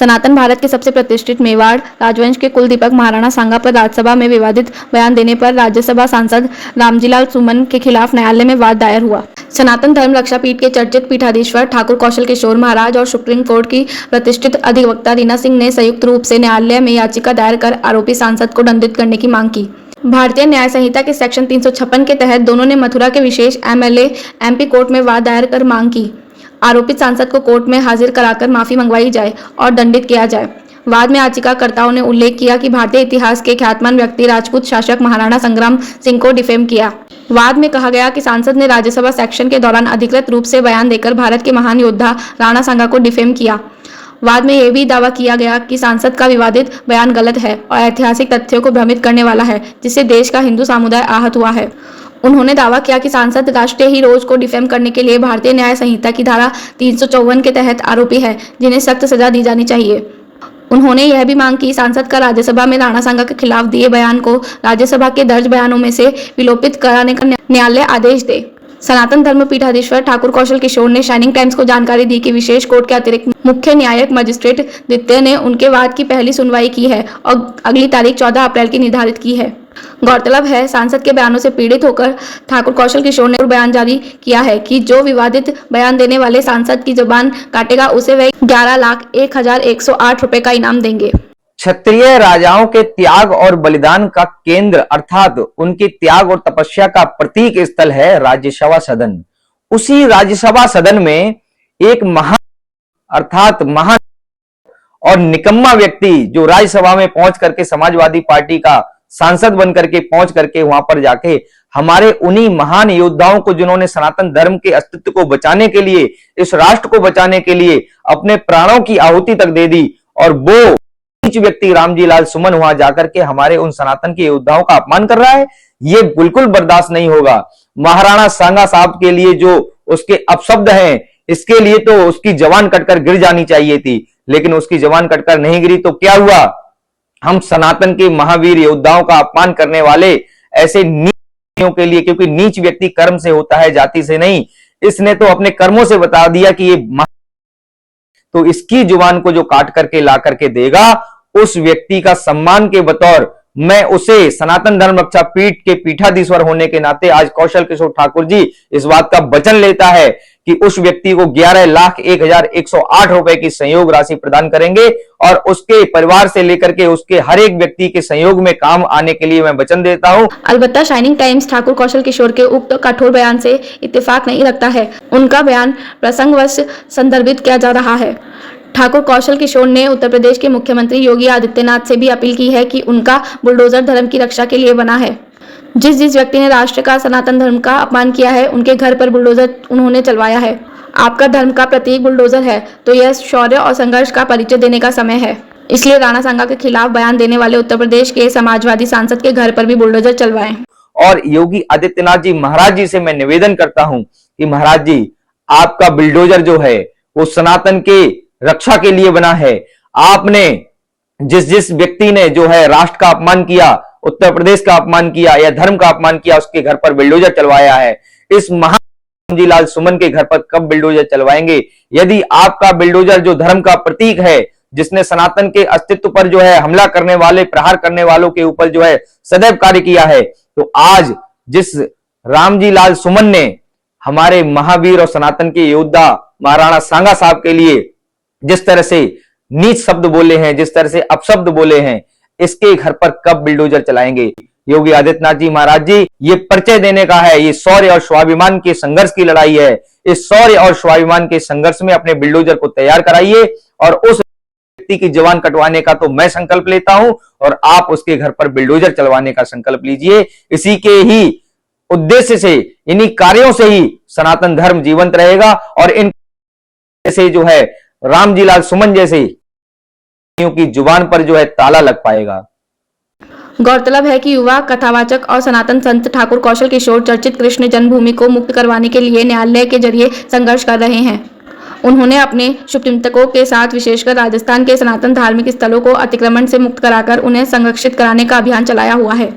सनातन भारत के सबसे प्रतिष्ठित मेवाड़ राजवंश के कुलदीपक महाराणा सांगा पर राज्यसभा में विवादित बयान देने पर राज्यसभा सांसद रामजीलाल सुमन के खिलाफ न्यायालय में वाद दायर हुआ। सनातन धर्म रक्षा पीठ के चर्चित पीठाधीश्वर ठाकुर कौशल किशोर महाराज और सुप्रीम कोर्ट की प्रतिष्ठित अधिवक्ता रीना सिंह ने संयुक्त रूप से न्यायालय में याचिका दायर कर आरोपी सांसद को दंडित करने की मांग की। भारतीय न्याय संहिता के सेक्शन 356 के तहत दोनों ने मथुरा के विशेष एमएलए एमपी कोर्ट में वाद दायर कर मांग की आरोपित सांसद को कोर्ट में हाजिर कराकर माफी मंगवाई जाए और दंडित किया जाए। वाद में याचिकाकर्ताओं ने उल्लेख किया कि भारतीय इतिहास के ख्यातमान व्यक्ति राजपूत शासक महाराणा संग्राम सिंह को डिफेम किया। वाद में कहा गया कि सांसद ने राज्यसभा सेक्शन के दौरान अधिकृत रूप से बयान देकर भारत के महान योद्धा राणा सांगा को डिफेम किया। वाद में यह भी दावा किया गया कि सांसद का विवादित बयान गलत है और ऐतिहासिक तथ्यों को भ्रमित करने वाला है, जिससे देश का हिंदू समुदाय आहत हुआ है। उन्होंने दावा किया कि सांसद राष्ट्रीय हीरोज को डिफेम करने के लिए भारतीय न्याय संहिता की धारा 354 के तहत आरोपी है, जिन्हें सख्त सजा दी जानी चाहिए। उन्होंने यह भी मांग की सांसद का राज्यसभा में राणा सांगा के खिलाफ दिए बयान को राज्यसभा के दर्ज बयानों में से विलोपित कराने का न्यायालय आदेश दे। सनातन धर्म पीठाधीश्वर ठाकुर कौशल किशोर ने शाइनिंग टाइम्स को जानकारी दी कि विशेष कोर्ट के अतिरिक्त मुख्य न्यायिक मजिस्ट्रेट द्वितीय ने उनके वाद की पहली सुनवाई की है और अगली तारीख 14 अप्रैल की निर्धारित की है। गौरतलब है, सांसद के बयानों से पीड़ित होकर ठाकुर कौशल किशोर ने बयान जारी किया है कि जो विवादित बयान देने वाले सांसद की जुबान काटेगा उसे वे 11,01,108 रुपए का इनाम देंगे। क्षत्रिय राजाओं के त्याग और बलिदान का केंद्र अर्थात उनके त्याग और तपस्या का प्रतीक स्थल है राज्यसभा सदन। उसी राज्यसभा सदन में एक महान और निकम्मा व्यक्ति जो राज्यसभा में पहुंच करके समाजवादी पार्टी का सांसद बन करके पहुंच करके वहां पर जाके हमारे उन्हीं महान योद्धाओं को जिन्होंने सनातन धर्म के अस्तित्व को बचाने के लिए, इस राष्ट्र को बचाने के लिए अपने प्राणों की आहुति तक दे दी, और वो व्यक्ति रामजीलाल सुमन वहां जाकर के हमारे उन सनातन के योद्धाओं का अपमान कर रहा है। ये बिल्कुल बर्दाश्त नहीं होगा। महाराणा सांगा साहब के लिए जो उसके अपशब्द हैं, इसके लिए तो उसकी जवान कटकर गिर जानी चाहिए थी, लेकिन उसकी जवान कटकर नहीं गिरी तो क्या हुआ? हम सनातन के महावीर योद्धाओं का अपमान करने वाले ऐसे नीचों के लिए, क्योंकि नीच व्यक्ति कर्म से होता है, जाति से नहीं, इसने तो अपने कर्मों से बता दिया कि ये तो इसकी जुबान को जो काट करके ला करके देगा, उस व्यक्ति का सम्मान के बतौर मैं उसे सनातन धर्म रक्षा पीठ के पीठाधीश्वर होने के नाते आज कौशल किशोर ठाकुर जी इस बात का वचन लेता है कि उस व्यक्ति को 11,01,108 रुपए की सहयोग राशि प्रदान करेंगे और उसके परिवार से लेकर के उसके हर एक व्यक्ति के सहयोग में काम आने के लिए मैं वचन देता हूं। अलबत्ता शाइनिंग टाइम्स ठाकुर कौशल किशोर के उक्त कठोर बयान से इत्तेफाक नहीं रखता है। उनका बयान प्रसंगवश संदर्भित किया जा रहा है। ठाकुर कौशल किशोर ने उत्तर प्रदेश के मुख्यमंत्री योगी आदित्यनाथ से भी अपील की है कि उनका बुलडोजर धर्म की रक्षा के लिए बना है। जिस व्यक्ति ने राष्ट्र का सनातन धर्म का अपमान किया है, उनके घर पर बुलडोजर उन्होंने चलवाया है। आपका धर्म का प्रतीक बुलडोजर है, तो यह शौर्य और संघर्ष का परिचय देने का समय है। इसलिए राणा सांगा के खिलाफ बयान देने वाले उत्तर प्रदेश के समाजवादी सांसद के घर पर भी बुलडोजर चलवाएं। और योगी आदित्यनाथ जी महाराज जी से मैं निवेदन करता हूं कि महाराज जी, आपका बुलडोजर जो है वो सनातन के रक्षा के लिए बना है। आपने जिस व्यक्ति ने जो है राष्ट्र का अपमान किया, उत्तर प्रदेश का अपमान किया या धर्म का अपमान किया, उसके घर पर बुलडोजर चलवाया है। इस महान रामजीलाल सुमन के घर पर कब बुलडोजर चलवाएंगे? यदि आपका बुलडोजर जो धर्म का प्रतीक है, जिसने सनातन के अस्तित्व पर जो है हमला करने वाले, प्रहार करने वालों के ऊपर जो है सदैव कार्य किया है, तो आज जिस रामजीलाल सुमन ने हमारे महावीर और सनातन के योद्धा महाराणा सांगा साहब के लिए जिस तरह से नीच शब्द बोले हैं, जिस तरह से अपशब्द बोले हैं, इसके घर पर कब बुलडोजर चलाएंगे? योगी आदित्यनाथ जी महाराज जी, ये परिचय देने का है। ये शौर्य और स्वाभिमान के संघर्ष की लड़ाई है। इस शौर्य और स्वाभिमान के संघर्ष में अपने बुलडोजर को तैयार कराइए और उस व्यक्ति की जवान कटवाने का तो मैं संकल्प लेता हूं और आप उसके घर पर बुलडोजर चलवाने का संकल्प लीजिए। इसी के ही उद्देश्य से, इन्हीं कार्यों से ही सनातन धर्म जीवंत रहेगा और इन से जो है रामजीलाल सुमन जैसे की जुबान पर जो है ताला लग पाएगा। गौरतलब है कि युवा कथावाचक और सनातन संत ठाकुर कौशल किशोर चर्चित कृष्ण जन्मभूमि को मुक्त करवाने के लिए न्यायालय के जरिए संघर्ष कर रहे हैं। उन्होंने अपने शुभचिंतकों के साथ विशेषकर राजस्थान के सनातन धार्मिक स्थलों को अतिक्रमण से मुक्त कराकर उन्हें संरक्षित कराने का अभियान चलाया हुआ है।